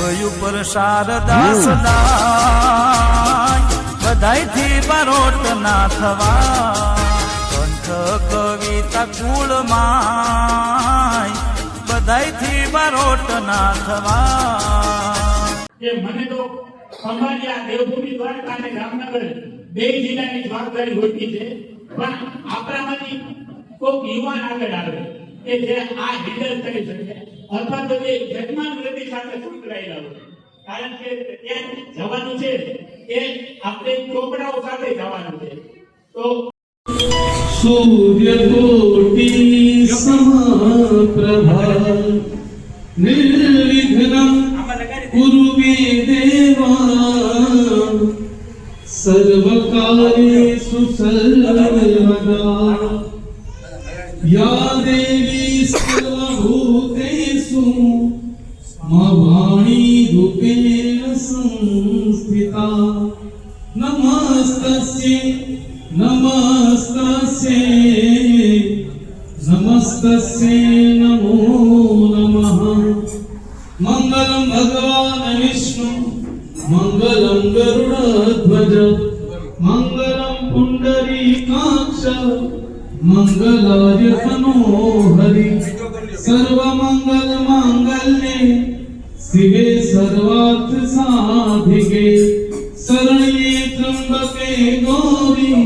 ઉપર શારદા સદાય બધાયથી બારોટ ના થવા કંઠ કવિતા કુળમાય બધાયથી બારોટ ના થવા મને તો અમારી આ દેવભૂમિ દ્વારકા અને જામનગર બે જિલ્લાની જવાબદારી હોતી છે, પણ આપણામાંથી કોઈક યુવાન આગળ આવે કે જે આ હેન્ડલ કરી શકે અથવા તો જે જન્માન વૃત્તિ સાથે સંકળાયેલા હોય, કારણ કે ત્યાં જવાનું છે એ આપણે ચોપડાઓ સાથે જવાનું છે. તો સૂર્ય કોટી સમપ્રભા નિર્વિઘ્નં કુરુ મે દેવા સર્વકાર્યેષુ સર્વદા યા દેવી સર્વભૂતેષુ મા વાણી રૂપેણ સંસ્થિતા નમસ્તસ્ય નમસ્તસ્ય નમસ્તસ્ય નમો નમઃ. મંગલમ ભગવાન વિષ્ણુ મંગલમ ગરુડધ્વજ મંગલમ પુંડરીકાક્ષ મંગલાય તનોહરિ સર્વમંગલ માંગલ્યે શિવે સર્વાર્થ સાધિકે શરણ્યે ત્રંબકે ગૌરી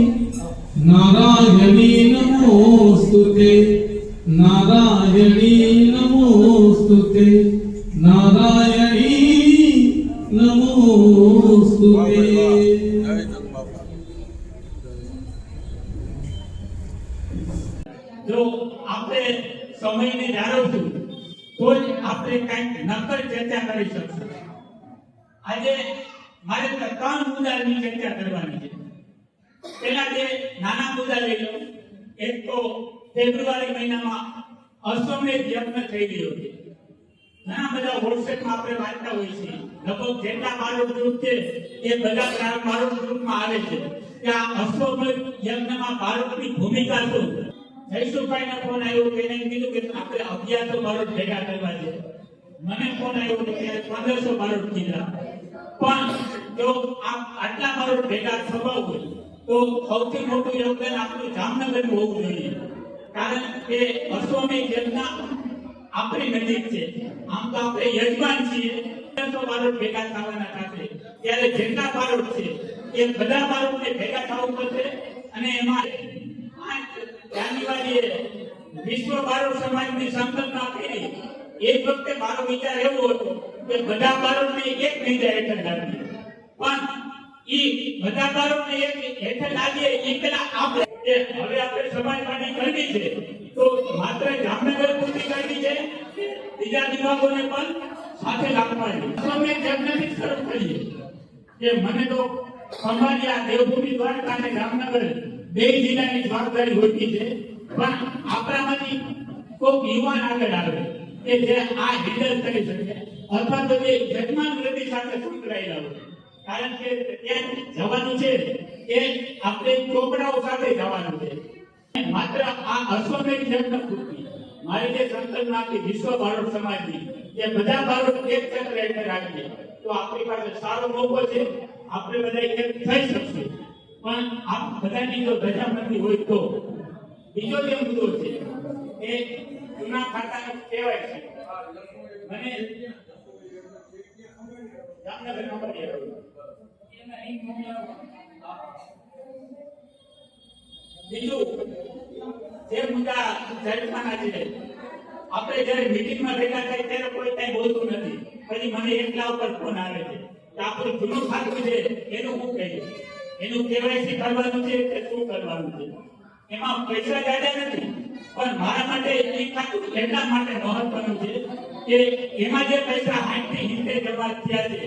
નારાયણી નમોસ્તુતે નારાયણી નમોસ્તુતે નારાયણી નમોસ્તુતે. જો આપણે સમયને જાળવશું તો જ આપણે કંઈક નક્કર ચર્ચા કરી શકશું. આજે મારે 3 મુદ્દાની ચર્ચા કરવાની છે. પહેલા જે નાના મુદ્દા લઈ લો. એક તો ફેબ્રુઆરી મહિનામાં અશ્વમેધ યજ્ઞ થઈ રહ્યો છે. ઘણા બધા વોટ્સએપમાં આપણે વાંચતા હોઈએ છીએ. લગભગ જેટલા બારોટ ગ્રુપ છે એ બધા બારોટ ગ્રુપમાં આવે છે કે આ અશ્વમેધ યજ્ઞમાં બારોટની ભૂમિકા શું. જયસુભાઈનો ફોન આવ્યો કે એને કીધું કે આપણે 1100 બારોટ ભેગા કરવા છે. મને ફોન આવ્યો કે 1500 બારોટ કીધા. પણ જો આટલા બારોટ ભેગા થવા હોય તો સૌથી મોટું યોગદાન આપણું જામનગરનું હોવું જોઈએ, કારણ કે અશ્વમેધ યજ્ઞ આપણી નજીક છે. આમ તો આપણે યજમાન છીએ. 1500 બારોટ ભેગા થવાના સાથે ત્યારે જેટલા બારોટ છે એ બધા બારોટને ભેગા થવું પડશે. અને એમાં જાન્યુઆરીએ વિશ્વ બારોટ સમાજની સંકલ્પના કરી. એ વખતે મારો વિચાર એવો હતો કે બધા બારોટને એક નેજા હેઠળ લાવીએ, પણ ઈ બધા બારોટને એક હેઠળ લાવીએ એ પેલા આપણે હવે આપણે સમાજવાદી કરવી છે તો માત્ર જામનગર પૂરતી કરવી છે, બીજા વિભાગોને પણ સાથે રાખવાની. અમે જન્મથી શરૂ કરીએ કે મને તો અમારી આ દેવભૂમિ દ્વારકા અને જામનગર બે જિલ્લાની જવાબદારી હોતી છે, પણ આપણામાંથી કોઈક યુવાન આગળ આવે કે જે આ હેન્ડલ કરી શકે અથવા તો જે જન્માન વૃત્તિ સાથે સંકળાયેલા હોય, કારણ કે ત્યાં જવાનું છે એ આપણે ચોપડાઓ સાથે જવાનું છે. માત્ર આ અશ્વમેધ યજ્ઞ પૂરતી મારી જે સંકલ્પના હતી વિશ્વ બારોટ સમાજની એ બધા બારોટ એક છત્ર હેઠળ રાખીએ તો આપણી પાસે સારો મોકો છે. આપણે બધા એક થઈ શકશે, પણ આપ બધાની જો રજામંદી હોય તો. બીજો જે મુદ્દો છે એ જૂના ખાતાનો કહેવાય છે. મને જામનગર નંબર બીજું જે મુદ્દા ચર્ચાના છે, આપણે જયારે મીટિંગમાં ભેગા થાય ત્યારે કોઈ કઈ બોલતું નથી. પછી મને એકલા ઉપર ફોન આવે છે કે આપણું જૂનું ખાતું છે એનું શું કહીએ, એનું કેવાયસી કરવાનું છે કે શું કરવાનું છે. એમાં પૈસા જ્યાદા નથી, પણ મારા માટે એ ખાતું એટલા માટે મહત્વનું છે કે એમાં જે પૈસા 60 થી 70 જમા થયા છે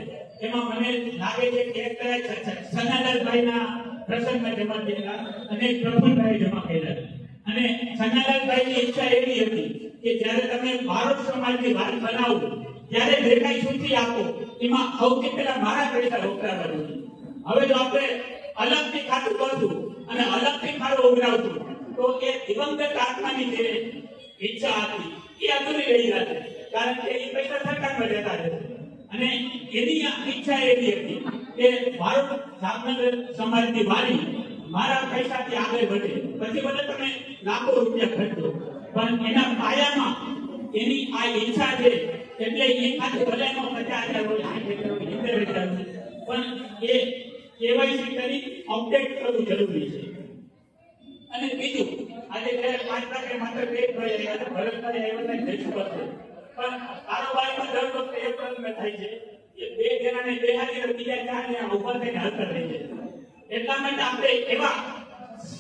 એમાં મને લાગે છે કે એક સનાલાલભાઈના પ્રસંગમાં જમા થયેલા અને પ્રફુલભાઈ જમા કરેલા. અને સનાલાલભાઈની ઈચ્છા એવી હતી કે જ્યારે તમે બારોટ સમાજની વાત બનાવો ત્યારે જે કઈ સૂચિ આપો એમાં સૌથી પહેલા મારા પૈસા વપરાવાનું છે. હવે જો આપણે અલગથી ખાતું કરશું અને અલગથી ફાળો ઉઘરાવશું તો એ દિવંગત આત્માની જે ઈચ્છા હતી એ અધૂરી રહી જશે, કારણ કે એ પૈસા સરકારમાં જતા રહેશે. અને એની આ ઈચ્છા એવી હતી કે ભારત જામનગર સમાજની વારી મારા પૈસાથી આગળ વધે. પછી ભલે તમે લાખો રૂપિયા ખર્ચો, પણ એના પાયામાં એની આ ઈચ્છા છે. એટલે એ ખાલી ભલે એનો 50,000 હોય, 60,000 હોય, 70,000 હોય, પણ એ KYC કરી અપડેટ કરવું જરૂરી છે. અને બીજું, આજે જ્યારે 5 લાખ માત્ર બે ભાઈ આવ્યા છે, ભરતભાઈ આવ્યા છે, જઈશું પડશે. પણ કારોબારમાં દર વખતે એ પ્રશ્ન થાય છે કે બે જણાને બેહાડી અને બીજા 4 જણા ઉભા થઈને હાલતા રહી છે. એટલા માટે આપણે એવા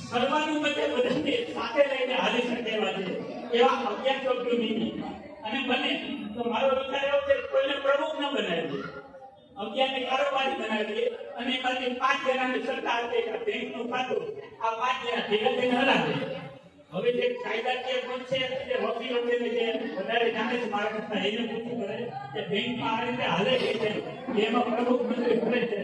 સર્વાનુમતે બધાને સાથે લઈને હાલી શકે એવા છે, એવા અભ્યાસોની નીતિ. અને બને તો મારો વિચાર એવો છે કે કોઈને પ્રમુખ ન બનાવીએ, 11ને કારોબારી બનાવીએ, અને એમાંથી 5 જણાને સત્તા આપે કે બેંકનું ખાતું આ 5 જણા ભેગા થઈને હલાવે. હવે જે કાયદાકીય પદ છે, જે વકીલો છે, જે વધારે જાણે છે મારા કરતા, એને પૂછવું પડે કે બેંકમાં આ રીતે હાલે છે, એમાં પ્રમુખ મંત્રી ફરે છે.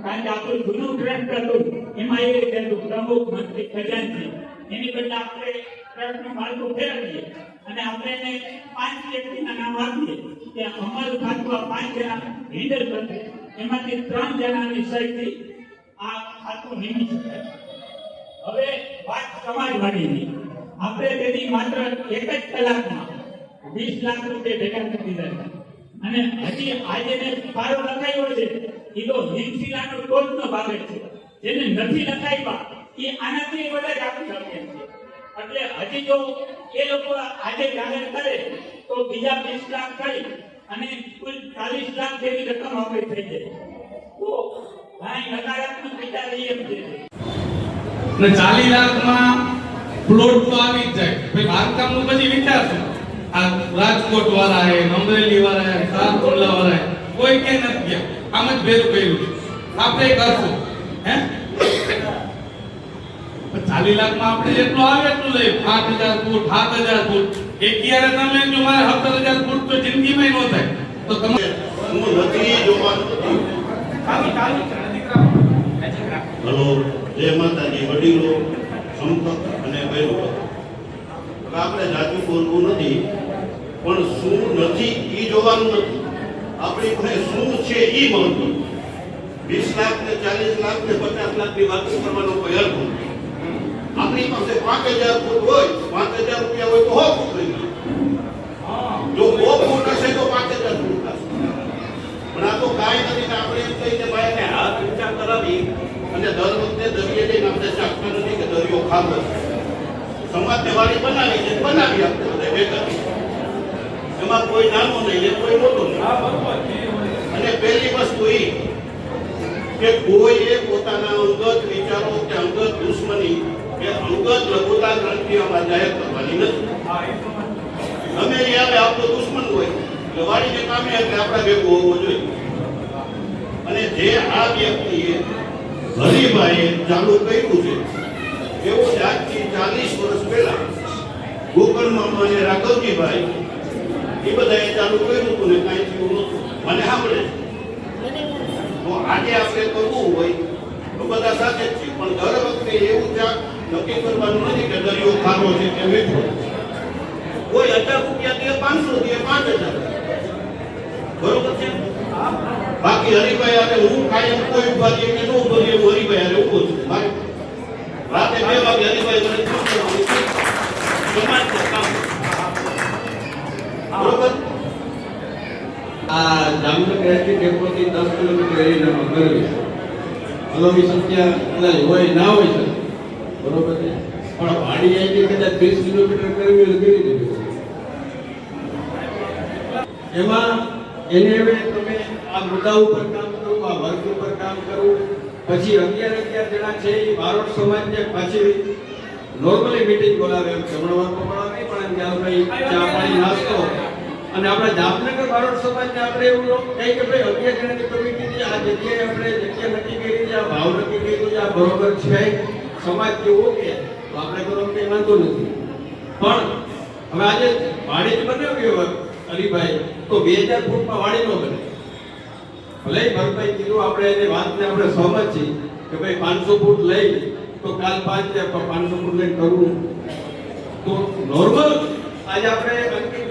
કારણ કે આપણું જૂનું ટ્રેન્ડ હતું એમાં એ રીતે હતું, પ્રમુખ મંત્રી ખજાનચી. એની બદલે આપણે ટ્રસ્ટનું માળખું ફેરવીએ અને આપણે એને 5 વ્યક્તિના નામ આપીએ કે અમારું ખાતું આ 5 જણા હેન્ડલ કરશે. એમાંથી 3 જણાની સહીથી આ ખાતું નીમી શકાય. હવે વાત સમાજવાડીની. આપણે તેની માત્ર 1 જ કલાકમાં 20 લાખ રૂપિયા ભેગા કરી દીધા. અને હજી આજે જે ફાળો લખાયો છે એ તો હિમશિલાનો ટોચનો ભાગ છે. જેને નથી લખાવ્યા એ આનાથી વધારે આપી શકે છે. એટલે હજી જો એ લોકો આજે જાહેર કરે તો બીજા 20 લાખ થઈ અને કુલ 40 લાખ જેવી રકમ આપણે થઈ જાય. તો ભાઈ નકારાત્મક વિચાર એમ છે. ને 40 લાખમાં પ્લોટ તો આવી જ જાય. ભાઈ બાંધકામનું પછી વિચારશું. આ રાજકોટ વાળા હે, અમરેલી વાળા હે, સારકુંડલા વાળા હે, કોઈ કે નથી ગયા. આમ જ ભેરું કર્યું છે. આપણે કરશું. હે 40 લાખમાં આપણે જેટલું આવે એટલું લઈએ. 5,000 ફૂટ, 7,000 ફૂટ. એક યારે તમે જો મારે 17,000 ફૂટ તો જિંદગીમાં ન થાય. તો તમે હું નથી જોવાનું. હલો, જય માતાજી. વડીલો, સમકક્ષ અને બહેનો, આપણે જાજુ બોલવું નથી, પણ શું નથી એ જોવાનું નથી. આપણી પાસે શું છે એ મહત્વ. 20 લાખ ને 40 લાખ ને 50 લાખની વાત કરવાનો કોઈ અર્થ નથી. આપણી પાસે 5,000 ફૂટ હોય, 5,000 રૂપિયા હોય તો 100 ફૂટ લઈ લો. જો 100 ફૂટ હશે તો 5,000 ફૂટ થશે. પણ આ તો કાંઈ નથી. આપણે એમ કહીને ભાઈને હાથ ઊંચા કરાવી અને દર વખતે દરિયે જઈને આપણે ચાખતા નથી કે દરિયો ખાતો છે. સમાજને વાળી બનાવી છે, બનાવી આપણે બધા ભેગા. એમાં કોઈ નાનો નહીં, કોઈ મોટો નહીં. અને પહેલી વસ્તુ એ કે કોઈએ પોતાના અંગત વિચારો કે અંગત દુશ્મની કે અંગત લઘુતા ગ્રંથિઓમાં જાહેર કરવાની નથી. ગમે એ આવે, આપણો દુશ્મન હોય એટલે વાળીને કામે એટલે આપણા ભેગું હોવું જોઈએ. અને જે આ વ્યક્તિએ હરિભાઈએ ચાલુ કર્યું છે એવું આજથી 40 વર્ષ પહેલા ગોકળમાં અને રાઘવજીભાઈ એ બધાએ ચાલુ કર્યું હતું ને કાંઈ થયું નહોતું. મને સાંભળે તો આજે આપણે કરવું હોય તો બધા સાથે જ છે. પણ દર વખતે એવું ત્યાં નક્કી કરવાનું નથી કે દરિયો ખારો છે કે મીઠો. કોઈ 1000 રૂપિયા દે, 500 દે, 5,000 બરોબર છે. બાકી હરિભાઈ અને હું કાયમ કોઈ ઉભા દે કે ન ઉભો દે, હું હરિભાઈ અને ઉભો છું. મારે રાતે 2 વાગે હરિભાઈ મને સમાજ છે કામ. બરોબર. આ જામનગર એસટી ડેપોથી 10 કિલોમીટર એરિયામાં કરવી. અલોની સંખ્યા કદાચ હોય ના હોય શકે, બરોબર છે. પણ વાડી અહીંથી કદાચ 30 કિલોમીટર કરવી હોય તો કરી દેવી. એમાં એને હવે તમે આ મુદ્દા ઉપર કામ કરો, આ વર્ગ ઉપર કામ કરો. પછી 11 જણા છે એ બારોટ સમાજને પાછી નોર્મલી મીટિંગ બોલાવે, એમ જમણવારમાં બોલાવે, પણ એમ કે ભાઈ ચા પાણી નાસ્તો. અને આપણા જામનગર બારોટ સમાજને આપણે એવું કહી કે ભાઈ 11 જણાની કમિટી આ જગ્યાએ આપણે જગ્યા નક્કી કરી છે, આ ભાવ નક્કી કર્યું છે, આ બરોબર છે, સમાજ કેવો કે તો આપણે કરો કંઈ વાંધો નથી. પણ હવે આજે વાડી જ બનાવ્યું હરિભાઈ તો 2000 ફૂટમાં વાડી ન બને. ભલે ભરપાઈ કીધું આપણે એની વાતને આપણે સહમત છીએ કે ભાઈ 500 ફૂટ લઈ તો કાલ 500 ફૂટ લઈને કરવું તો નોર્મલ આજે આપણે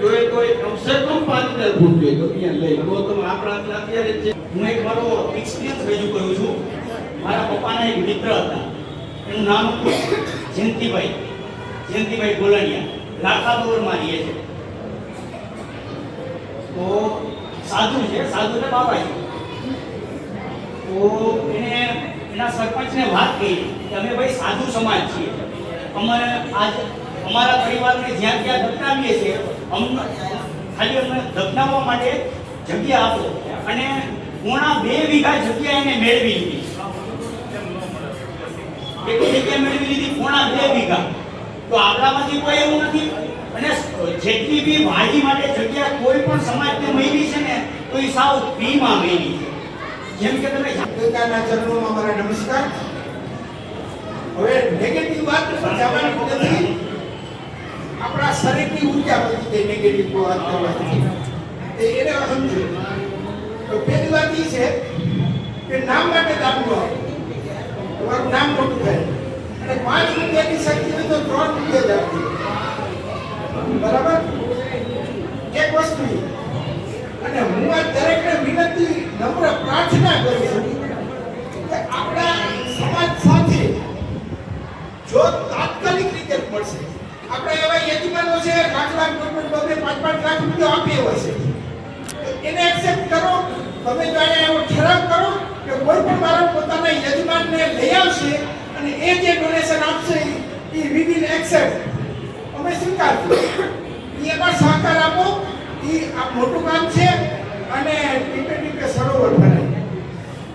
જોઈએ તો કમસે કમ 5000 ફૂટ જોઈએ તો ત્યાં લઈ લો તમે આપણા અત્યારે છે. હું એક મારો એક્સપિરિયન્સ રજૂ કરું છું. મારા પપ્પાના એક મિત્ર હતા, એનું નામ હતું જયંતિભાઈ ગોલાણીયા, લાખાદોરમાં રહે છે. તો સાધુ છે, સાધુને બાબા છે. તો એને એના સરપંચને વાત કરી કે અમે ભાઈ સાધુ સમાજ છીએ, અમારે આજ અમારા પરિવારને જ્યાં ત્યાં દફનાવીએ છીએ, ખાલી અમને દફનાવવા માટે જગ્યા આપો. અને પોણા 2 વીઘા જગ્યા એને મેળવી લીધી. કેટલી જગ્યા મેળવી લીધી? પોણા 2 વીઘા. તો આપણામાંથી કોઈ એવું નથી. અને જેટલી બી વાડી માટે જગ્યા કોઈ પણ સમાજને મળી છે ને, તો એ સાવ ફ્રીમાં મળી છે. જેમ કે તમે ગંગાના ચરણોમાં મારા નમસ્કાર. હવે નેગેટિવ વાત જવાની નથી. આપણા શરીરની ઊર્જા બધી તે નેગેટિવ વાત કરવાની એને સમજો. તો પહેલી વાત એ છે કે નામ માટે દાખલો આપો. તમારું નામ મોટું થાય અને 5 રૂપિયાની શક્તિ હોય તો 3 રૂપિયા જ આપજો. બરાબર? એક વસ્તુ. અને હું આ દરેકને વિનંતી નમ્ર પ્રાર્થના કરું છું કે આપણા સમાજ સાથે જો તાત્કાલિક રીતે મળશે, આપણે એવા યજમાનો છે 1 લાખ, 2 લાખ, 5 લાખ રૂપિયા આપી એવા છે, એને એક્સેપ્ટ કરો. તમે જો એવો ઠરાવ કરો કે કોઈ પણ મારા પોતાના યજમાનને લઈ આવશે અને એ જે ડોનેશન આપશે એ વી વિલ એક્સેપ્ટ, અમે સ્વીકારશું. એમાં સહકાર આપો. એ આ મોટું કામ છે અને ટીપે ટીપે સરોવર ભરાય.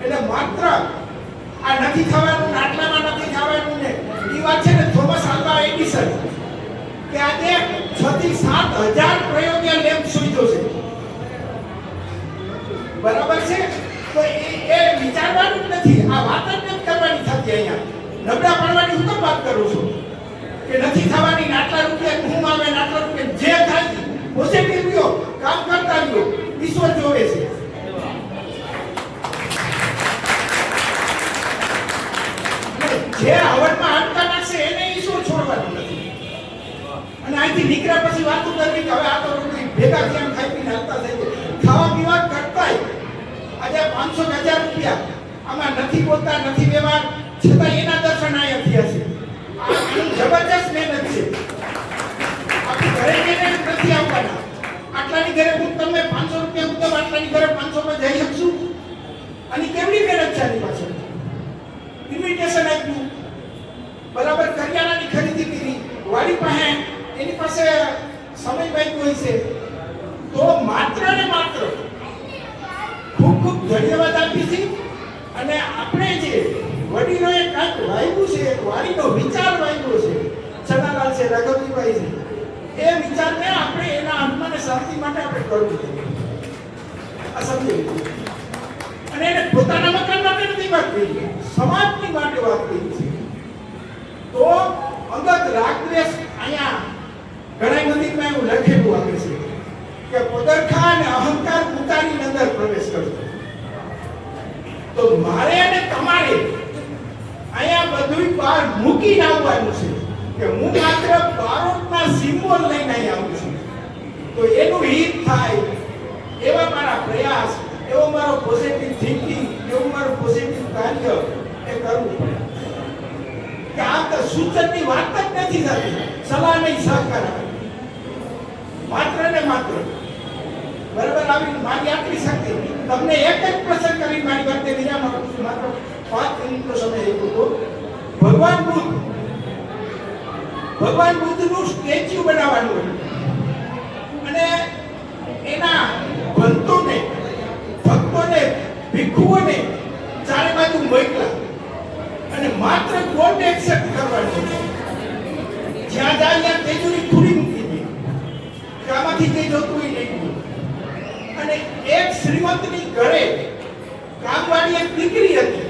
એટલે માત્ર આ નથી થવાનું, આટલામાં નથી થવાનું ને એ વાત છે ને થોમસ આલ્વા એડિસન કે આજે 6 થી 7,000 પ્રયોગીય લેબ સુઈજો છે. બરાબર છે? તો એ વિચારવાનું જ નથી. આ વાત જ નથી કરવાની થતી. અહીંયા નબળા પાડવાની હું તો વાત કરું છું કે નથી થવાની, આટલા રૂપિયા હું આવે, આટલા રૂપિયા જે થાય પોઝિટિવ રહ્યો, કામ કરતા રહ્યો, ઈશ્વર જોવે છે. જે હવનમાં હાડકા નાખશે એને ઈશ્વર છોડવાનું નથી. અને અહીંથી નીકળ્યા પછી વાતો કરવી કે હવે આ તો ભેગા થયા ખાઈ પીને હાલતા થઈ ગયા. ખાવા પીવા કરતાય આજે 500,000 રૂપિયા આમાં નથી બોલતા, નથી વ્યવહાર, છતાં એના દર્શન અહીંયા થયા છે. આ જબરજસ્ત મહેનત છે. આપણી ઘરે જઈને નથી આવવાના. આટલાની ઘરે હું તમને 500 રૂપિયા હું તો આટલાની ઘરે 500 માં જઈ શકશું? અને કેવડી મહેનત છે આની પાછળ? ઇન્વિટેશન આપ્યું, બરાબર, કરિયાણાની ખરીદી કરી, વાડી પાસે એની પાસે સમય બાકી હોય છે. તો માત્ર ને માત્ર ખૂબ ખૂબ ધન્યવાદ આપી છે. અને આપણે જે વડીલોએ કાંઈક વાવ્યું છે, વાડીનો વિચાર વાવ્યો છે, ચનાલાલ છે, રાઘવજીભાઈ છે, એ વિચારને આપણે એના આત્માને શાંતિ માટે આપણે કરવું જોઈએ. આ સમજી લીધું. અને એને પોતાના મકાન માટે નથી વાત કરી, સમાજની માટે વાત કરી છે. તો અંગત રાગદ્વેષ અહીંયા ઘણા મંદિરમાં એવું લખેલું આવે છે કે પદરખા અને અહંકાર ઉતારી અંદર પ્રવેશ કરજો. તો મારે અને તમારે અહીંયા બધું બહાર મૂકીને આવવાનું છે કે હું માત્ર બારોટના સિમ્બોલ લઈને અહીં આવું છું. તો એનું હિત થાય એવા મારા પ્રયાસ, એવો મારો પોઝિટિવ થિંકિંગ, એવું મારું પોઝિટિવ કાર્ય એ કરવું પડે. કે આ તો સૂચનની વાત જ નથી થતી, સલાહ નહીં, સહકાર આપે. માત્ર ને માત્ર બરાબર આવી મારી આટલી શક્તિ. તમને એક જ પ્રસંગ કરી મારી વાતને વિરામ આપું છું. માત્ર 5 મિનિટનો સમય આપ્યો તો ભગવાન બુદ્ધનું સ્ટેચ્યુ બનાવવાનું હતું અને એના ભક્તોને ભિક્ષુઓને ચારે બાજુ મોકલા અને માત્ર કોર્ટ એક્સેપ્ટ કરવાનું હતું. જ્યાં જાય ત્યાં તેજુરી ખુલી મૂકી દીધી કે આમાંથી જે જોતું એ નહીં. અને એક શ્રીમંતની ઘરે કામવાળી એક દીકરી હતી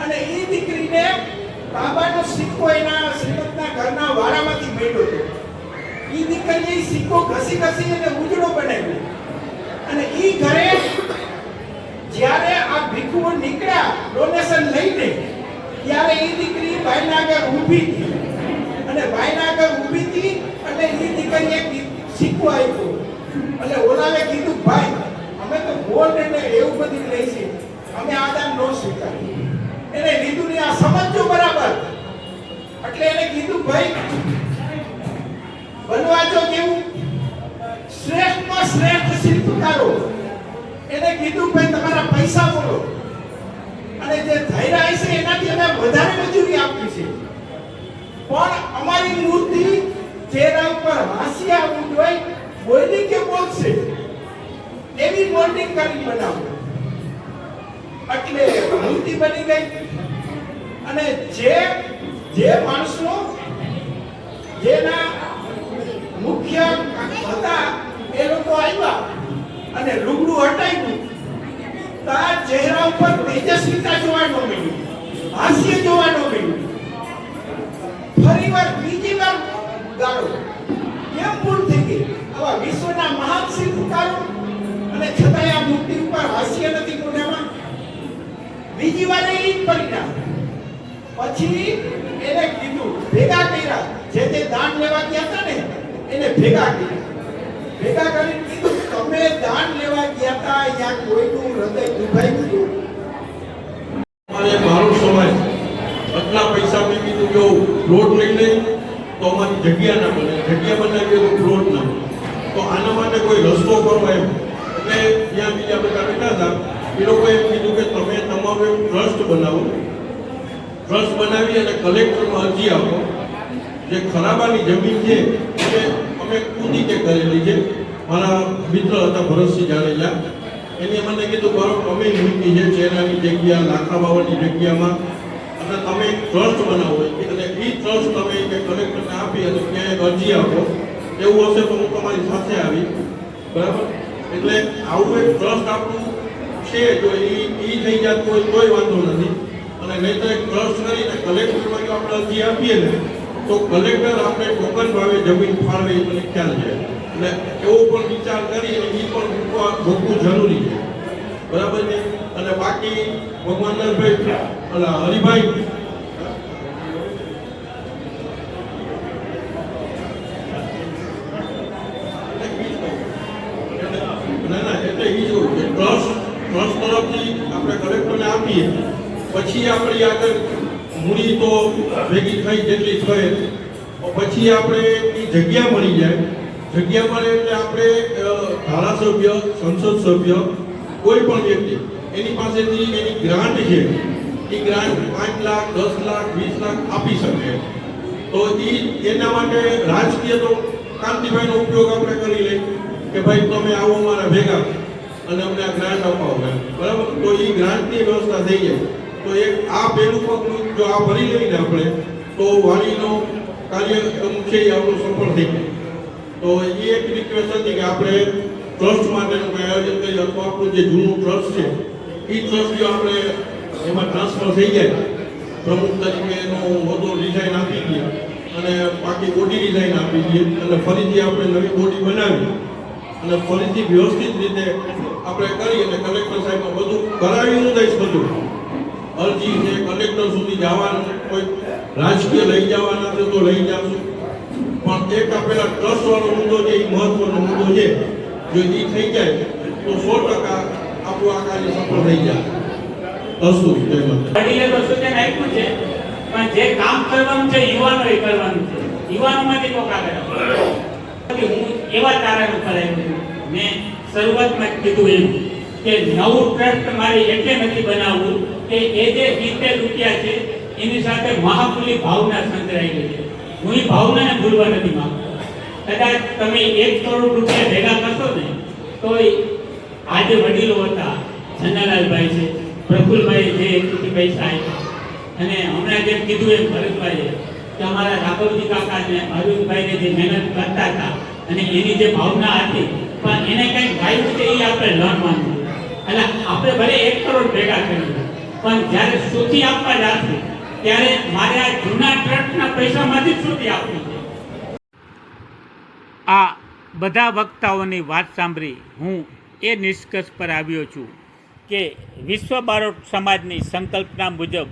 અને એ દીકરીને તાંબાનો સિક્કો એના શ્રીમંતના ઘરના વાડામાંથી મળ્યો હતો. એ દીકરીએ સિક્કો ઘસી અને ઉજળો બનાવ્યો. અને એ ઘરે જ્યારે આ ભિક્ષુઓ નીકળ્યા ડોનેશન લઈને, ત્યારે એ દીકરી ભાઈના આગળ ઊભી હતી અને ભાઈના આગળ ઊભી હતી એટલે એ દીકરી એક શીખવા આપ્યો. એટલે ઓલાવે કીધું ભાઈ અમે તો ગોલ્ડ ને એવું બધું લઈ છે, અમે આ દાન નો સ્વીકારીએ. એને લીધું ને આ સમજો બરાબર. એટલે એને કીધું ભાઈ બનવા જો કેવું શ્રેષ્ઠમાં શ્રેષ્ઠ શિલ્પકારો. એને કીધું ભાઈ તમારા પૈસા બોલો અને જે ધૈર્ય છે એનાથી અમે વધારે મજૂરી આપી છે, પણ અમારી મૂર્તિ ચહેરા ઉપર હાસ્ય આવવું જોઈએ, બોલી કે બોલશે એવી મોલ્ડિંગ કરી બનાવો. એટલે મૂર્તિ બની ગઈ. અને જે માણસો જેના મુખ્ય હતા એ લોકો આવ્યા અને લુગડું હટાવ્યું, તાર ચહેરા ઉપર તેજસ્વીતા જોવાનું મળ્યું, હાસ્ય જોવાનું મળ્યું. ફરીવાર બીજી વાર ગાળો કેમ ભૂલ થઈ ગઈ? આવા વિશ્વના મહાન શિલ્પકારો અને છતાંય આ મૂર્તિ ઉપર હાસ્ય નથી કોનામાં. બીજી વાર એ જ પરિણામ. પછી એને કીધું ભેગા કર્યા, જે દાન લેવા ગયા હતા ને એને ભેગા કર્યા. ભેગા કરીને કીધું તમે દાન લેવા ગયા હતા, અહીંયા કોઈનું હૃદય દુભાઈ ગયું. અને મારો સમાજ આટલા પૈસા મેં કીધું જો પ્લોટ લઈ લે તો અમારી જગ્યા ના બને, જગ્યા બનાવીએ તો પ્લોટ ના બને. તો આના માટે કોઈ રસ્તો કરવો એમ. એટલે ત્યાં બીજા બધા બેઠા હતા, એ લોકોએ એમ કીધું કે તમે તમારું એક ટ્રસ્ટ બનાવો. ટ્રસ્ટ બનાવી અને કલેક્ટરમાં અરજી આપો. જે ખરાબાની જમીન છે એ અમે ખુદ રીતે કરેલી છે. મારા મિત્ર હતા ભરતસિંહ જાડેજા, એને મને કીધું બરોબર અમે મૂકી છે ચેરાની જગ્યા, લાખાબાવાની જગ્યામાં, અને તમે એક ટ્રસ્ટ બનાવો અને એ ટ્રસ્ટ તમે કલેક્ટરને આપી અને ત્યાં એક અરજી આપો. એવું હશે તો હું તમારી સાથે આવી, બરાબર. એટલે આવું એક ટ્રસ્ટ આપણું છે, જો એ થઈ જતું હોય કોઈ વાંધો નથી. અને નહીં તો એક ટ્રસ્ટ કરીને કલેક્ટરમાં જો આપણે અરજી આપીએ ને તો કલેક્ટર આપણે ટોકન ભાવે જમીન ફાળવે એ મને ખ્યાલ છે. એટલે એવો પણ વિચાર કરી અને એ પણ મૂકવું જરૂરી છે, બરાબર છે. અને બાકી ભગવાનદાસભાઈ હરિભાઈ ટ્રસ્ટ તરફથી આપણે કલેક્ટરને આપીએ પછી આપણી આગળ મૂડી તો ભેગી થઈ જેટલી થાય પછી આપણે એ જગ્યા મળી જાય. જગ્યા મળે એટલે આપણે ધારાસભ્ય, સંસદ સભ્ય, કોઈ પણ વ્યક્તિ એની પાસેથી એની ગ્રાન્ટ છે એ ગ્રાન્ટ 5 લાખ, 10 લાખ, 20 લાખ આપી શકે. તો એના માટે રાજકીય તો કાંતિભાઈનો ઉપયોગ આપણે કરી લઈએ કે ભાઈ તમે આવો અમારા ભેગા અને અમને આ ગ્રાન્ટ અપાવો, બરાબર. તો એ ગ્રાન્ટની વ્યવસ્થા થઈ જાય. તો એક આ પહેલું પગલું જો આ ભરી લઈને આપણે તો વાણીનો કાર્યક્રમ છે એ આપણું સફળ થઈ જાય. તો એ એક રિક્વેસ્ટ હતી કે આપણે ટ્રસ્ટ માટેનું કંઈ આયોજન કરીએ, અથવા આપણું જે જૂનું ટ્રસ્ટ છે એ ટ્રસ્ટ જો આપણે એમાં ટ્રાન્સફર થઈ જાય, પ્રમુખ તરીકેનો હોદ્દો ડિઝાઇન આપી દઈએ અને બાકી બોડી ડિઝાઇન આપી દઈએ અને ફરીથી આપણે નવી બોડી બનાવી અને ફરીથી વ્યવસ્થિત રીતે આપણે કરી અને કલેક્ટર સાહેબમાં બધું કરાવી હું દઈશ. બધું અરજી છે કલેક્ટર સુધી જવાનું, કોઈ રાજકીય લઈ જવાના છે તો લઈ જશું, પણ એક આપેલા ટ્રસ્ટ વાળો મુદ્દો છે એ મહત્વનો મુદ્દો છે. જો એ થઈ જાય તો 100% આપણું આ કાર્ય સફળ થઈ જાય. અસ્તુ જય માતા. વડીલે તો સૂચન આપ્યું છે, પણ જે કામ કરવાનું છે યુવાનોએ કરવાનું છે. યુવાનોમાંથી કોક આગળ હું એવા તારણ ઉપર આવ્યો છું. મેં શરૂઆતમાં કીધું એમ કે નવું ટ્રસ્ટ મારે એટલે નથી બનાવવું કે એ જે 70 રૂપિયા છે એની સાથે મહામૂલી ભાવના સંકળાયેલી છે. હું એ ભાવનાને ભૂલવા નથી માંગતો. કદાચ તમે 1 કરોડ રૂપિયા ભેગા કરશો ને તો આજે વડીલો હતા, જનાલાલભાઈ છે, પ્રફુલભાઈ જે એથી પૈસા આપ્યા, અને હમણાં જેમ કીધું એમ ભરતભાઈએ કે અમારા રાઘવજી કાકાને, અરવિંદભાઈને જે મહેનત કરતા હતા અને એની જે ભાવના હતી પણ એને કંઈક ગાયું છે એ આપણે લણવાનું. એટલે આપણે ભલે 1 કરોડ ભેગા કરીએ પણ જ્યારે સુથી આપવા જશે ત્યારે મારે આ જૂના ટ્રસ્ટના પૈસામાંથી જ સુથી આપવું છે. આ બધા વક્તાઓની વાત સાંભળી હું એ નિષ્કર્ષ પર આવ્યો છું કે વિશ્વ બારોટ સમાજની સંકલ્પના મુજબ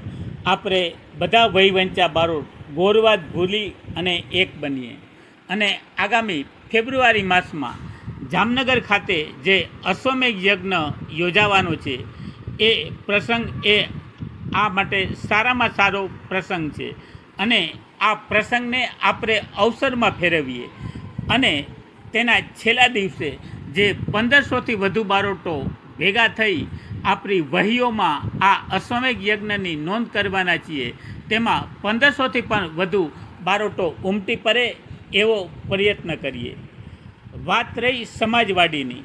આપણે બધા વહીવંચા બારોટ ગોરવાદ ભૂલી અને એક બનીએ અને આગામી ફેબ્રુઆરી માસમાં જામનગર ખાતે જે અશ્વમેઘ યજ્ઞ યોજાવાનો છે એ પ્રસંગ એ આ માટે સારામાં સારો પ્રસંગ છે અને આ પ્રસંગને આપણે અવસરમાં ફેરવીએ અને તેના છેલ્લા દિવસે જે 1500થી વધુ બારોટો ભેગા થઈ આપણી વહીઓમાં આ અશ્વમેઘ યજ્ઞની નોંધ કરવાના છીએ, તેમાં 1500થી પણ વધુ બારોટો ઉમટી પડે એવો પ્રયત્ન કરીએ. વાત રહી સમાજવાડીની,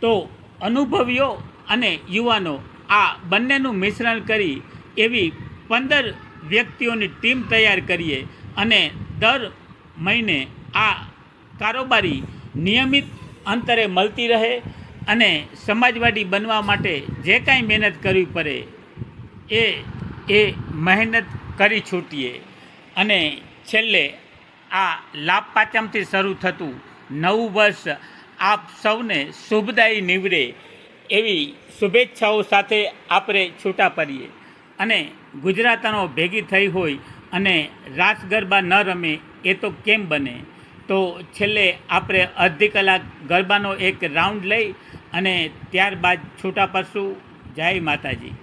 તો અનુભવીઓ અને યુવાનો આ બંનેનું મિશ્રણ કરી એવી 15 વ્યક્તિઓની ટીમ તૈયાર કરીએ અને દર મહિને આ કારોબારી નિયમિત અંતરે મળતી રહે અને સમાજવાદી બનવા માટે જે કાંઈ મહેનત કરવી પડે એ મહેનત કરી છૂટીએ અને છેલ્લે આ લાભ પાંચમથી શરૂ થતું નવું વર્ષ આપ સૌને શુભદાયી નીવડે એવી શુભેચ્છાઓ સાથે આપણે છૂટા પડીએ. અને ગુજરાતનો ભેગી થઈ હોય અને રાસ ગરબા ન રમે એ તો કેમ બને? તો છેલ્લે આપણે અડધી કલાક ગરબાનો એક રાઉન્ડ લઈ અને ત્યારબાદ છૂટા પડશું. જય માતાજી.